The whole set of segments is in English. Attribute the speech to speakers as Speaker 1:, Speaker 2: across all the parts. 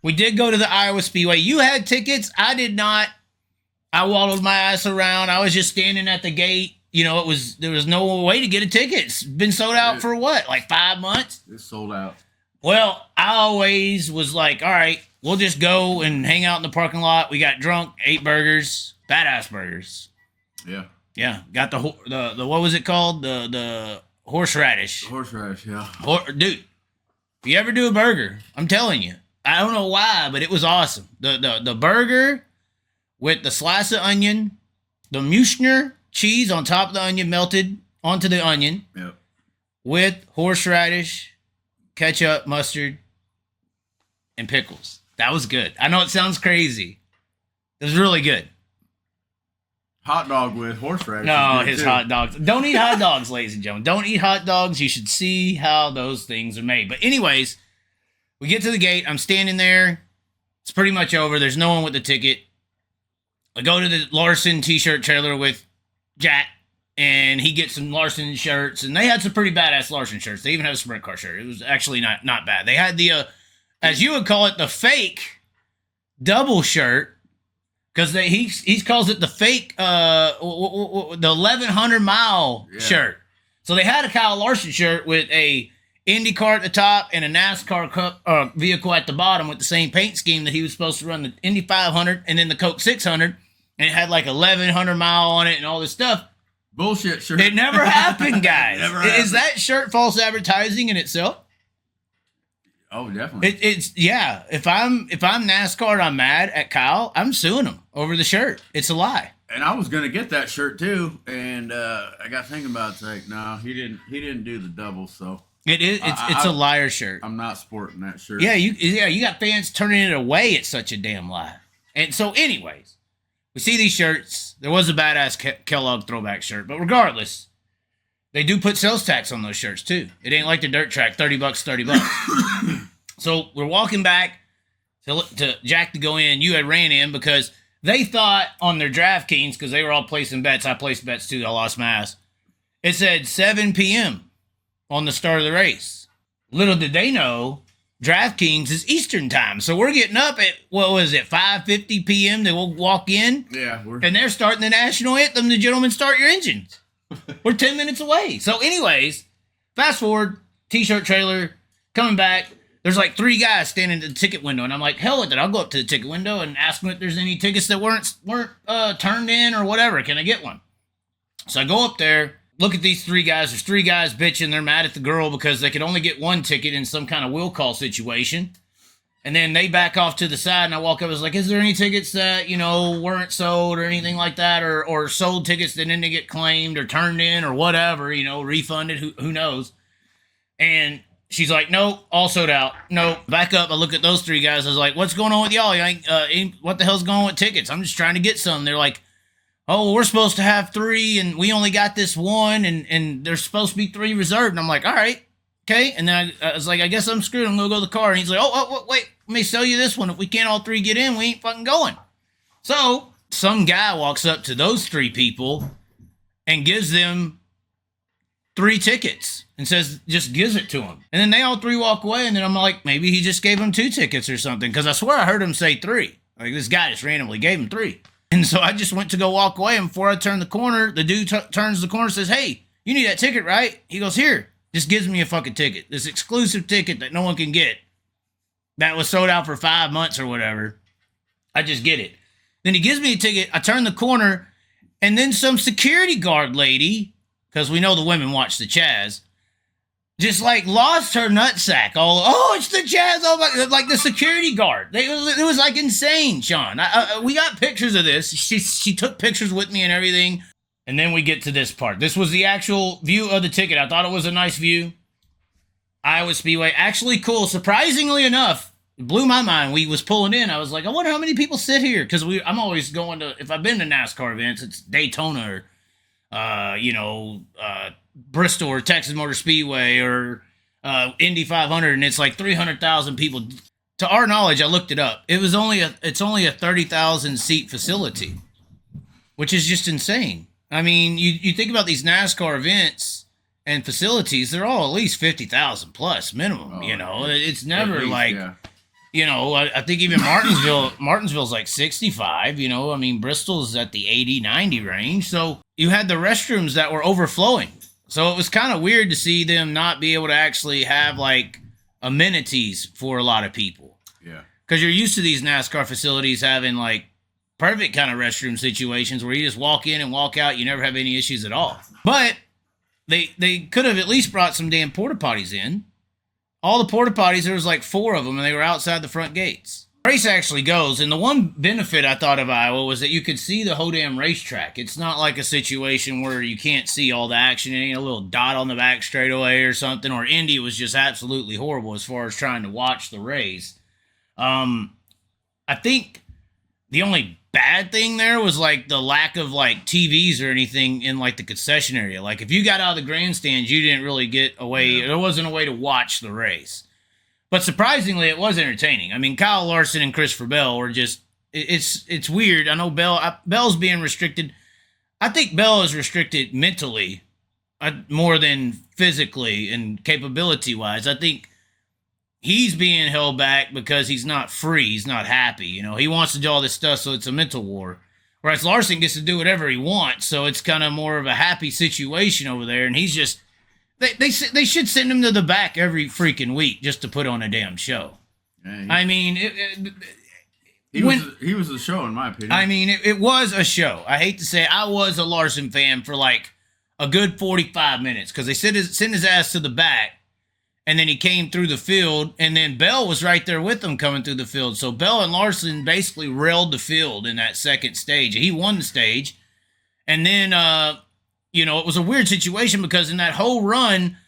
Speaker 1: We did go to the Iowa Speedway. You had tickets. I did not. I waddled my ass around. I was just standing at the gate. There was no way to get a ticket. It's been sold out for what, like 5 months?
Speaker 2: It's sold out.
Speaker 1: Well, I always was like, all right, we'll just go and hang out in the parking lot. We got drunk, ate burgers, badass burgers.
Speaker 2: Yeah.
Speaker 1: Yeah, got the what was it called? The horseradish.
Speaker 2: Horseradish, yeah.
Speaker 1: Dude, if you ever do a burger, I'm telling you, I don't know why, but it was awesome. The burger with the slice of onion, the Mushner cheese on top of the onion melted onto the onion.
Speaker 2: Yep.
Speaker 1: With horseradish, ketchup, mustard, and pickles. That was good. I know it sounds crazy. It was really good.
Speaker 2: Hot dog with horseradish.
Speaker 1: No, his hot dogs. Don't eat hot dogs, ladies and gentlemen. Don't eat hot dogs. You should see how those things are made. But anyways, we get to the gate. I'm standing there. It's pretty much over. There's no one with the ticket. I go to the Larson t-shirt trailer with Jack, and he gets some Larson shirts, and they had some pretty badass Larson shirts. They even had a sprint car shirt. It was actually not bad. They had the, as you would call it, the fake double shirt. Because he calls it the fake, the 1,100 mile shirt. So they had a Kyle Larson shirt with a IndyCar at the top and a NASCAR Cup vehicle at the bottom with the same paint scheme that he was supposed to run the Indy 500 and then the Coke 600. And it had like 1,100 mile on it and all this stuff.
Speaker 2: Bullshit shirt.
Speaker 1: It never happened, guys.
Speaker 2: Never happened.
Speaker 1: Is that shirt false advertising in itself?
Speaker 2: Oh, definitely.
Speaker 1: Yeah. If I'm NASCAR and I'm mad at Kyle, I'm suing him over the shirt. It's a lie.
Speaker 2: And I was gonna get that shirt too, and I got thinking about it. It's like, no, he didn't do the double, so
Speaker 1: it is. It's a liar shirt.
Speaker 2: I'm not sporting that shirt.
Speaker 1: Yeah, you got fans turning it away. It's such a damn lie. And so, anyways, we see these shirts. There was a badass Kellogg throwback shirt, but regardless, they do put sales tax on those shirts too. It ain't like the dirt track, $30. So we're walking back to Jack to go in. You had ran in because they thought on their DraftKings, because they were all placing bets. I placed bets too. I lost my ass. It said 7 p.m. on the start of the race. Little did they know, DraftKings is Eastern time. So we're getting up at, 5:50 p.m. They will walk in.
Speaker 2: Yeah.
Speaker 1: And they're starting the national anthem, "The Gentlemen Start Your Engines." We're 10 minutes away. So anyways, fast forward, t-shirt trailer, coming back. There's like 3 guys standing at the ticket window. And I'm like, hell with it. I'll go up to the ticket window and ask them if there's any tickets that weren't turned in or whatever. Can I get one? So I go up there, look at these 3 guys. There's 3 guys bitching. They're mad at the girl because they could only get 1 ticket in some kind of will call situation. And then they back off to the side, and I walk up. I was like, is there any tickets that, weren't sold or anything like that, or sold tickets that didn't get claimed or turned in or whatever, refunded, who knows? And she's like, nope, all sold out. Nope. Back up. I look at those 3 guys. I was like, what's going on with y'all? What the hell's going on with tickets? I'm just trying to get some. They're like, oh, we're supposed to have 3, and we only got this 1, and there's supposed to be 3 reserved. And I'm like, all right. Okay, and then I was like, I guess I'm screwed. I'm going to go to the car. And he's like, oh, wait, let me sell you this one. If we can't all 3 get in, we ain't fucking going. So some guy walks up to those 3 people and gives them 3 tickets and says, just gives it to them. And then they all 3 walk away, and then I'm like, maybe he just gave them 2 tickets or something, because I swear I heard him say 3. Like, this guy just randomly gave him 3. And so I just went to go walk away, and before I turned the corner, the dude turns the corner and says, hey, you need that ticket, right? He goes, here. Just gives me a fucking ticket. This exclusive ticket that no one can get. That was sold out for 5 months or whatever. I just get it. Then he gives me a ticket. I turn the corner. And then some security guard lady, because we know the women watch the Chaz, just like lost her nutsack. It's the Chaz. Oh my, like the security guard. It was like insane, Sean. We got pictures of this. She took pictures with me and everything. And then we get to this part. This was the actual view of the ticket. I thought it was a nice view. Iowa Speedway. Actually cool. Surprisingly enough, it blew my mind. We was pulling in. I was like, I wonder how many people sit here. Because I'm always going to, if I've been to NASCAR events, it's Daytona or, Bristol or Texas Motor Speedway or Indy 500. And it's like 300,000 people. To our knowledge, I looked it up. It's only a 30,000 seat facility, which is just insane. I mean, you think about these NASCAR events and facilities, they're all at least 50,000 plus minimum, It's never least, like, You know, I think even Martinsville's like 65, you know, I mean, Bristol's at the 80, 90 range. So you had the restrooms that were overflowing. So it was kind of weird to see them not be able to actually have like amenities for a lot of people.
Speaker 2: Yeah. Because
Speaker 1: you're used to these NASCAR facilities having like perfect kind of restroom situations where you just walk in and walk out. You never have any issues at all. But they could have at least brought some damn porta potties in. All the porta potties, there was like 4 of them, and they were outside the front gates. The race actually goes, and the one benefit I thought of Iowa was that you could see the whole damn racetrack. It's not like a situation where you can't see all the action. It ain't a little dot on the back straightaway or something, or Indy was just absolutely horrible as far as trying to watch the race. I think the only bad thing there was like the lack of like TVs or anything in like the concession area. Like if you got out of the grandstands, you didn't really get away. Yeah. There wasn't a way to watch the race. But surprisingly, it was entertaining. I mean, Kyle Larson and Christopher Bell were just, it's weird. I know Bell's being restricted. I think Bell is restricted mentally more than physically and capability wise. I think he's being held back because he's not free. He's not happy. You know, he wants to do all this stuff, so it's a mental war. Whereas Larson gets to do whatever he wants, so it's kind of more of a happy situation over there. And he's just, they should send him to the back every freaking week just to put on a damn show. Yeah, I mean,
Speaker 2: he was a show in my opinion.
Speaker 1: I mean, it was a show. I hate to say it, I was a Larson fan for like a good 45 minutes because they sent his ass to the back. And then he came through the field, and then Bell was right there with him coming through the field. So Bell and Larson basically railed the field in that second stage. He won the stage. And then, you know, it was a weird situation because in that whole run,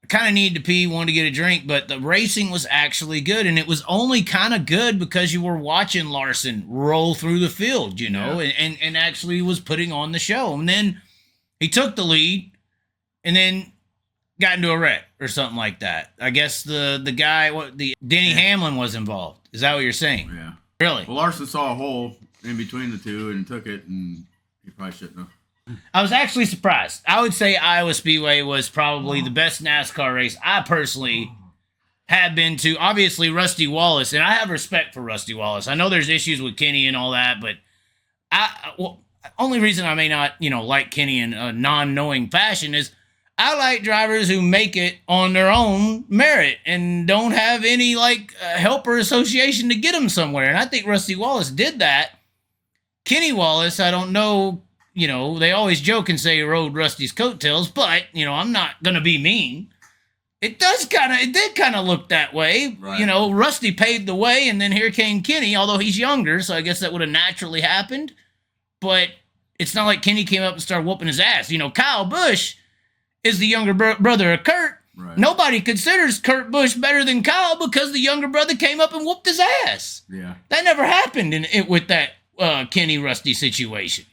Speaker 1: I kind of needed to pee, wanted to get a drink, but the racing was actually good. And it was only kind of good because you were watching Larson roll through the field, you know, and actually was putting on the show. And then he took the lead, and then got into a wreck or something like that. I guess the guy, Denny Hamlin was involved. Is that what you're saying?
Speaker 2: Yeah.
Speaker 1: Really?
Speaker 2: Well, Larson saw a hole in between the two and took it, and he probably shouldn't have.
Speaker 1: I was actually surprised. I would say Iowa Speedway was probably the best NASCAR race I personally have been to. Obviously, Rusty Wallace, and I have respect for Rusty Wallace. I know there's issues with Kenny and all that, but only reason I may not, you know, like Kenny in a non-knowing fashion is I like drivers who make it on their own merit and don't have any, like, helper association to get them somewhere. And I think Rusty Wallace did that. Kenny Wallace, I don't know, you know, they always joke and say he rode Rusty's coattails, but, you know, I'm not going to be mean. It did kind of look that way. Right. You know, Rusty paved the way, and then here came Kenny, although he's younger, so I guess that would have naturally happened. But it's not like Kenny came up and started whooping his ass. You know, Kyle Busch is the younger brother of Kurt. Right. Nobody considers Kurt Busch better than Kyle because the younger brother came up and whooped his ass.
Speaker 2: Yeah.
Speaker 1: That never happened with that Kenny Rusty situation.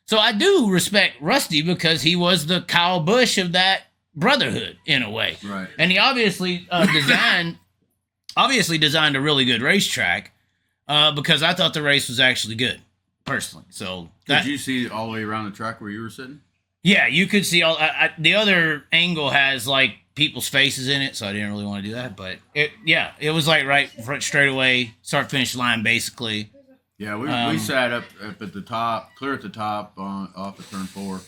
Speaker 1: So I do respect Rusty because he was the Kyle Busch of that brotherhood in a way.
Speaker 2: Right.
Speaker 1: And he obviously designed a really good racetrack because I thought the race was actually good, personally. So
Speaker 2: did you see all the way around the track where you were sitting?
Speaker 1: Yeah, you could see all. The other angle has like people's faces in it, so I didn't really want to do that. But it was like right front straight away, start finish line basically.
Speaker 2: Yeah, we sat up at the top, clear at the top off of turn 4.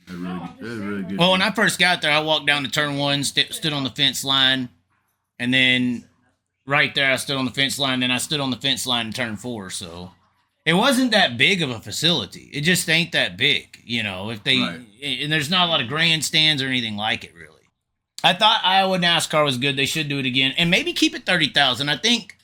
Speaker 2: It was really good.
Speaker 1: Well, when I first got there, I walked down to turn 1, stood on the fence line, and then right there I stood on the fence line. Then I stood on the fence line in turn 4. So it wasn't that big of a facility. It just ain't that big, you know. And there's not a lot of grandstands or anything like it, really. I thought Iowa NASCAR was good. They should do it again, and maybe keep it 30,000. I think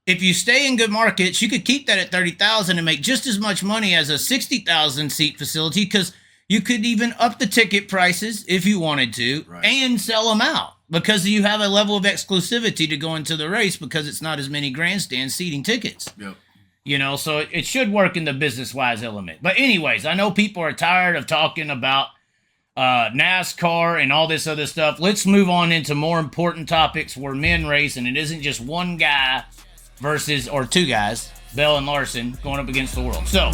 Speaker 1: if you stay in good markets, you could keep that at 30,000 and make just as much money as a 60,000 seat facility because you could even up the ticket prices if you wanted to and sell them out because you have a level of exclusivity to go into the race because it's not as many grandstand seating tickets.
Speaker 2: Yep.
Speaker 1: You know, so it should work in the business-wise element. But anyways, I know people are tired of talking about NASCAR and all this other stuff. Let's move on into more important topics where men race, and it isn't just one guy or two guys, Bell and Larson, going up against the world. So